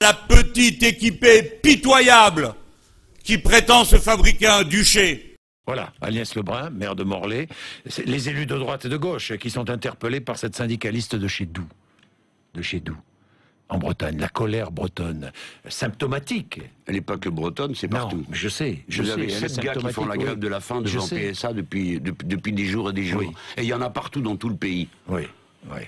La petite équipée pitoyable qui prétend se fabriquer un duché. Voilà, Agnès Lebrun, maire de Morlaix, les élus de droite et de gauche qui sont interpellés par cette syndicaliste de chez Doux. De chez Doux, en Bretagne. La colère bretonne, symptomatique. Elle n'est pas que bretonne, c'est partout. Non, je sais. Vous avez 7 gars qui font la grève de la faim devant PSA depuis des jours et des jours. Oui. Et il y en a partout dans tout le pays. Oui, oui.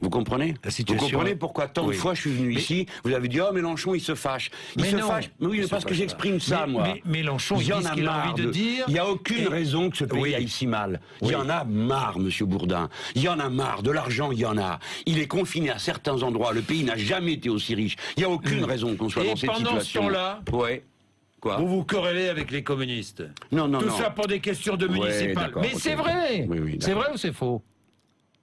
Vous comprenez? Vous comprenez pourquoi tant de fois je suis venu ici, vous avez dit, oh Mélenchon il se fâche. Il se fâche. Oui, parce que j'exprime ça, moi. Mélenchon, il dit ce qu'il a envie de dire. Il n'y a aucune raison que ce pays aille si mal. Il y en a marre, monsieur Bourdin. Il y en a marre. De l'argent, il y en a. Il est confiné à certains endroits. Le pays n'a jamais été aussi riche. Il n'y a aucune raison qu'on soit dans cette situation. Et pendant ce temps-là, quoi? Vous vous querellez avec les communistes. Non. Tout ça pour des questions de municipales. Mais c'est vrai. C'est vrai ou c'est faux?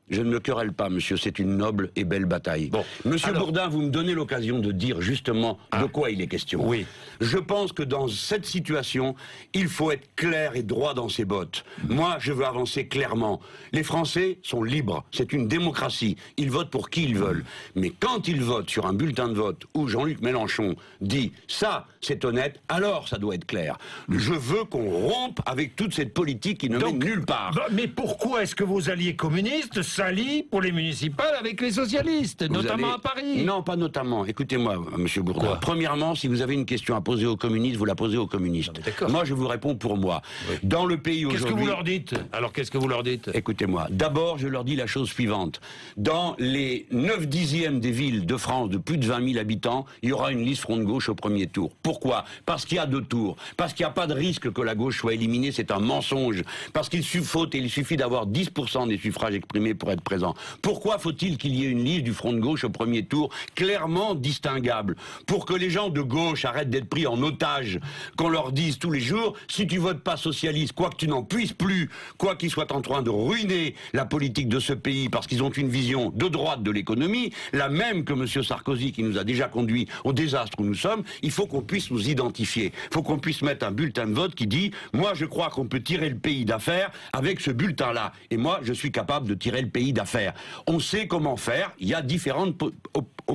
Je ne me querelle pas, monsieur, c'est une noble et belle bataille. Bon, monsieur Bourdin, vous me donnez l'occasion de dire justement de quoi il est question. Oui. Je pense que dans cette situation, il faut être clair et droit dans ses bottes. Moi, je veux avancer clairement. Les Français sont libres, c'est une démocratie. Ils votent pour qui ils veulent. Mais quand ils votent sur un bulletin de vote où Jean-Luc Mélenchon dit « ça, c'est honnête », alors ça doit être clair. Je veux qu'on rompe avec toute cette politique qui ne mène nulle part. Mais pourquoi est-ce que vos alliés communistes s'allient pour les municipales avec les socialistes, notamment à Paris? Non, pas notamment. Écoutez-moi, monsieur Bourdin. Premièrement, si vous avez une question à poser aux communistes, vous la posez aux communistes. Moi, je vous réponds pour moi. Oui. Dans le pays aujourd'hui... Qu'est-ce que vous leur dites? Alors, qu'est-ce que vous leur dites? Écoutez-moi. D'abord, je leur dis la chose suivante. Dans les 9/10 des villes de France de plus de 20 000 habitants, il y aura une liste front de gauche au premier tour. Pourquoi? Parce qu'il y a 2 tours. Parce qu'il n'y a pas de risque que la gauche soit éliminée. C'est un mensonge. Parce qu'il suffit d'avoir 10% des suffrages exprimés pour être présent. Pourquoi faut-il qu'il y ait une liste du front de gauche au premier tour clairement distinguable? Pour que les gens de gauche arrêtent d'être pris en otage, qu'on leur dise tous les jours, si tu votes pas socialiste, quoi que tu n'en puisses plus, quoi qu'ils soient en train de ruiner la politique de ce pays parce qu'ils ont une vision de droite de l'économie, la même que M. Sarkozy qui nous a déjà conduit au désastre où nous sommes, il faut qu'on puisse nous identifier. Il faut qu'on puisse mettre un bulletin de vote qui dit, moi je crois qu'on peut tirer le pays d'affaire avec ce bulletin-là. Et moi je suis capable de tirer le pays d'affaires. On sait comment faire, il y a différentes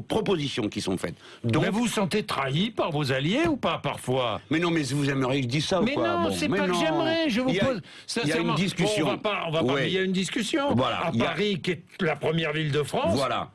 propositions qui sont faites. Donc, mais vous vous sentez trahi par vos alliés ou pas parfois? Mais non, mais vous aimeriez que je dise ça ou quoi? Mais non, c'est pas que j'aimerais, je vous pose... Il y a une discussion. Bon, on va pas, il y a une discussion. Voilà, à Paris, qui est la première ville de France. Voilà.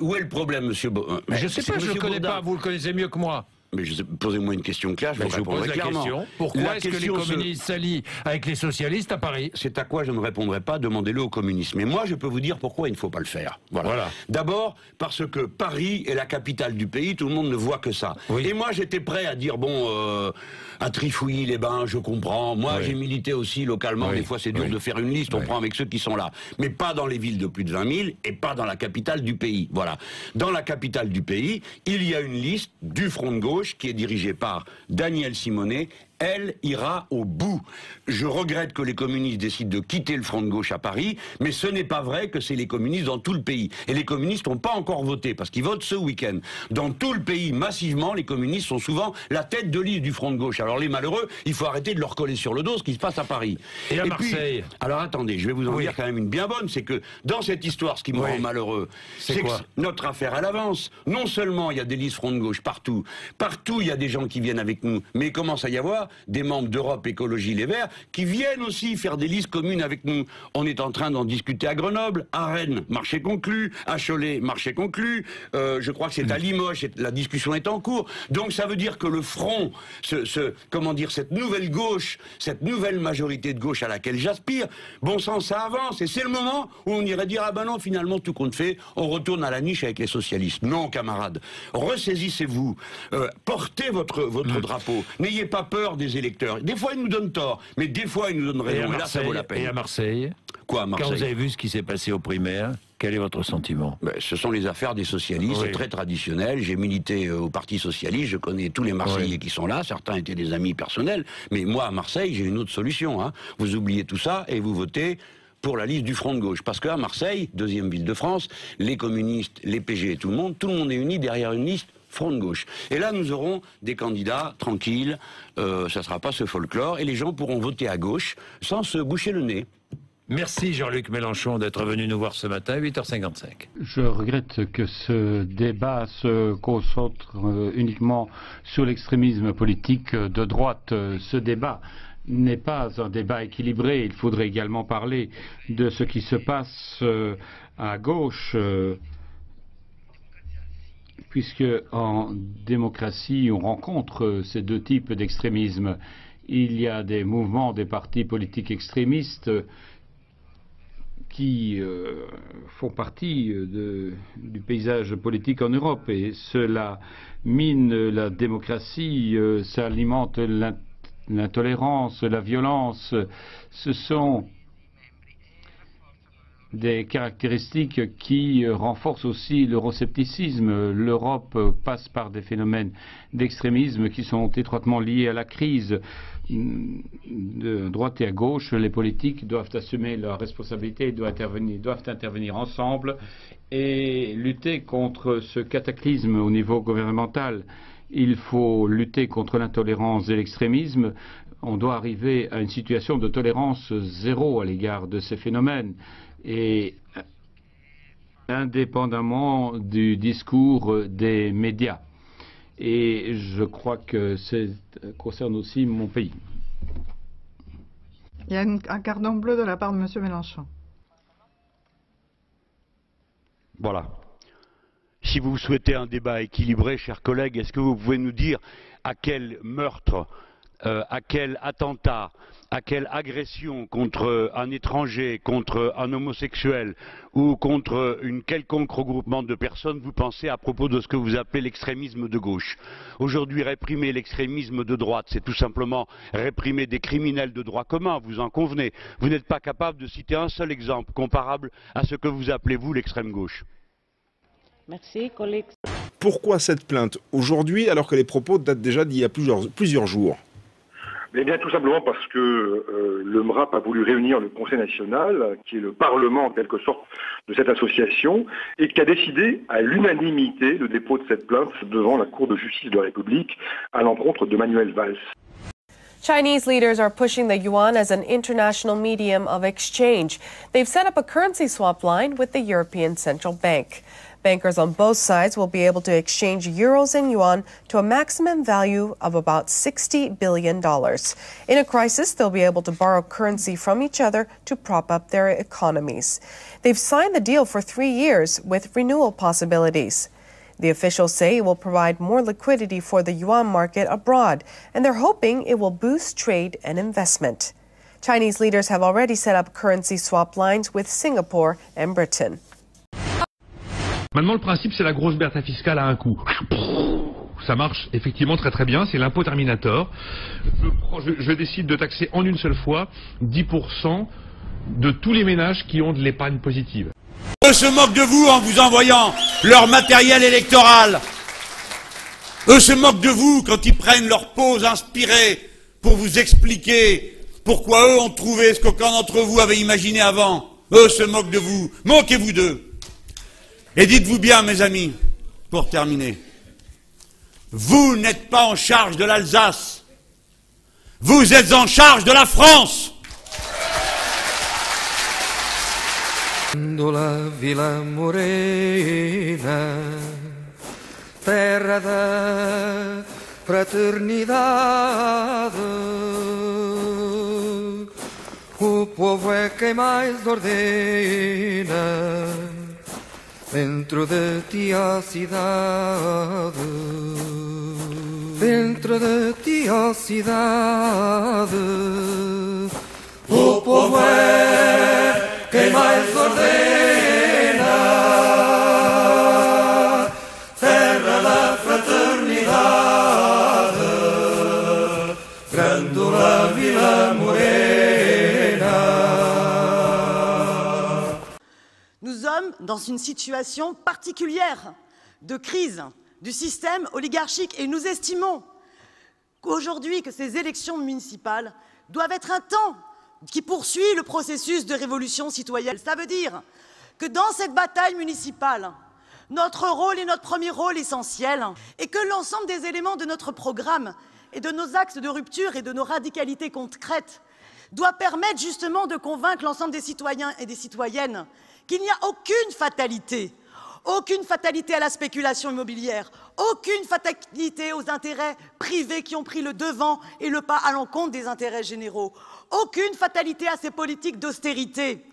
Où est le problème, monsieur Je sais pas, je le connais pas, vous le connaissez mieux que moi. Mais posez-moi une question claire, je vous répondrai clairement. Pourquoi est-ce que les communistes s'allient avec les socialistes à Paris? C'est à quoi je ne répondrai pas, demandez-le aux communistes. Mais moi, je peux vous dire pourquoi il ne faut pas le faire. Voilà. D'abord, parce que Paris est la capitale du pays, tout le monde ne voit que ça. Oui. Et moi, j'étais prêt à dire, bon, à Trifouilly-les-Bains, je comprends. Moi, j'ai milité aussi localement, des fois c'est dur de faire une liste, on prend avec ceux qui sont là. Mais pas dans les villes de plus de 20 000 et pas dans la capitale du pays. Voilà. Dans la capitale du pays, il y a une liste du Front de gauche qui est dirigée par Daniel Simonet. Elle ira au bout. Je regrette que les communistes décident de quitter le front de gauche à Paris, mais ce n'est pas vrai que c'est les communistes dans tout le pays. Et les communistes n'ont pas encore voté, parce qu'ils votent ce week-end. Dans tout le pays, massivement, les communistes sont souvent la tête de liste du front de gauche. Alors les malheureux, il faut arrêter de leur coller sur le dos ce qui se passe à Paris. Et à Marseille. Puis, alors attendez, je vais vous en dire quand même une bien bonne, c'est que dans cette histoire, ce qui me rend malheureux, c'est que notre affaire, elle avance. Non seulement il y a des listes front de gauche partout, il y a des gens qui viennent avec nous, mais il commence à y avoir des membres d'Europe Écologie Les Verts qui viennent aussi faire des listes communes avec nous. On est en train d'en discuter à Grenoble, à Rennes, marché conclu, à Cholet, marché conclu, je crois que c'est à Limoges, la discussion est en cours. Donc ça veut dire que le front, comment dire, cette nouvelle gauche, cette nouvelle majorité de gauche à laquelle j'aspire, bon sang, ça avance. Et c'est le moment où on irait dire, ah ben non, finalement, tout compte fait, on retourne à la niche avec les socialistes. Non, camarades, ressaisissez-vous, portez votre drapeau, n'ayez pas peur des électeurs. Des fois, ils nous donnent tort, mais des fois, ils nous donnent raison. Et là, ça vaut la peine. Et à Marseille? Quoi, à Marseille? Quand vous avez vu ce qui s'est passé aux primaires, quel est votre sentiment? Ce sont les affaires des socialistes, c'est très traditionnel. J'ai milité au Parti Socialiste, je connais tous les Marseillais qui sont là, certains étaient des amis personnels, mais moi, à Marseille, j'ai une autre solution. Hein. Vous oubliez tout ça et vous votez pour la liste du Front de gauche. Parce qu'à Marseille, deuxième ville de France, les communistes, les PG et tout le monde est uni derrière une liste Front de gauche. Et là, nous aurons des candidats tranquilles, ça ne sera pas ce folklore, et les gens pourront voter à gauche sans se boucher le nez. Merci Jean-Luc Mélenchon d'être venu nous voir ce matin à 8h55. Je regrette que ce débat se concentre uniquement sur l'extrémisme politique de droite. Ce débat n'est pas un débat équilibré. Il faudrait également parler de ce qui se passe à gauche, puisque en démocratie, on rencontre ces deux types d'extrémisme. Il y a des mouvements, des partis politiques extrémistes qui font partie du paysage politique en Europe, et cela mine la démocratie, ça alimente l'intolérance, la violence. Ce sont des caractéristiques qui renforcent aussi l'euroscepticisme. L'Europe passe par des phénomènes d'extrémisme qui sont étroitement liés à la crise. De droite et à gauche, les politiques doivent assumer leurs responsabilités, doivent intervenir ensemble et lutter contre ce cataclysme au niveau gouvernemental. Il faut lutter contre l'intolérance et l'extrémisme. On doit arriver à une situation de tolérance zéro à l'égard de ces phénomènes. Et indépendamment du discours des médias. Et je crois que ça concerne aussi mon pays. Il y a un cordon bleu de la part de M. Mélenchon. Voilà. Si vous souhaitez un débat équilibré, chers collègues, est-ce que vous pouvez nous dire à quel meurtre, à quel attentat, à quelle agression contre un étranger, contre un homosexuel ou contre une quelconque regroupement de personnes vous pensez à propos de ce que vous appelez l'extrémisme de gauche? Aujourd'hui, réprimer l'extrémisme de droite, c'est tout simplement réprimer des criminels de droit commun, vous en convenez. Vous n'êtes pas capable de citer un seul exemple comparable à ce que vous appelez, vous, l'extrême gauche. Merci, collègue. Pourquoi cette plainte aujourd'hui alors que les propos datent déjà d'il y a plusieurs jours? Eh bien, tout simplement parce que le MRAP a voulu réunir le Conseil national, qui est le parlement en quelque sorte de cette association, et qui a décidé à l'unanimité le dépôt de cette plainte devant la Cour de justice de la République à l'encontre de Manuel Valls. Chinese leaders are pushing the yuan as an international medium of exchange. They've set up a currency swap line with the European Central Bank. Bankers on both sides will be able to exchange euros and yuan to a maximum value of about $60 billion. In a crisis, they'll be able to borrow currency from each other to prop up their economies. They've signed the deal for 3 years with renewal possibilities. The officials say it will provide more liquidity for the yuan market abroad, and they're hoping it will boost trade and investment. Chinese leaders have already set up currency swap lines with Singapore and Britain. Maintenant, le principe, c'est la grosse bertha fiscale à un coup. Ça marche effectivement très très bien, c'est l'impôt Terminator. Je décide de taxer en une seule fois 10% de tous les ménages qui ont de l'épargne positive. Eux se moquent de vous en vous envoyant leur matériel électoral. Eux se moquent de vous quand ils prennent leur pause inspirée pour vous expliquer pourquoi eux ont trouvé ce qu'aucun d'entre vous avait imaginé avant. Eux se moquent de vous. Moquez-vous d'eux. Et dites-vous bien, mes amis, pour terminer, vous n'êtes pas en charge de l'Alsace. Vous êtes en charge de la France. La Vila Morena, terra da fraternidade, o povo é quem mais ordena, dentro de ti a cidade, dentro de ti a cidade, o povo é quem mais ordena, terra da fraternidade, Grândola Vila Morena. Nous sommes dans une situation particulière de crise du système oligarchique et nous estimons qu'aujourd'hui que ces élections municipales doivent être un temps qui poursuit le processus de révolution citoyenne. Ça veut dire que dans cette bataille municipale, notre rôle est notre premier rôle essentiel et que l'ensemble des éléments de notre programme et de nos axes de rupture et de nos radicalités concrètes doit permettre justement de convaincre l'ensemble des citoyens et des citoyennes qu'il n'y a aucune fatalité à la spéculation immobilière, aucune fatalité aux intérêts privés qui ont pris le devant et le pas à l'encontre des intérêts généraux, aucune fatalité à ces politiques d'austérité.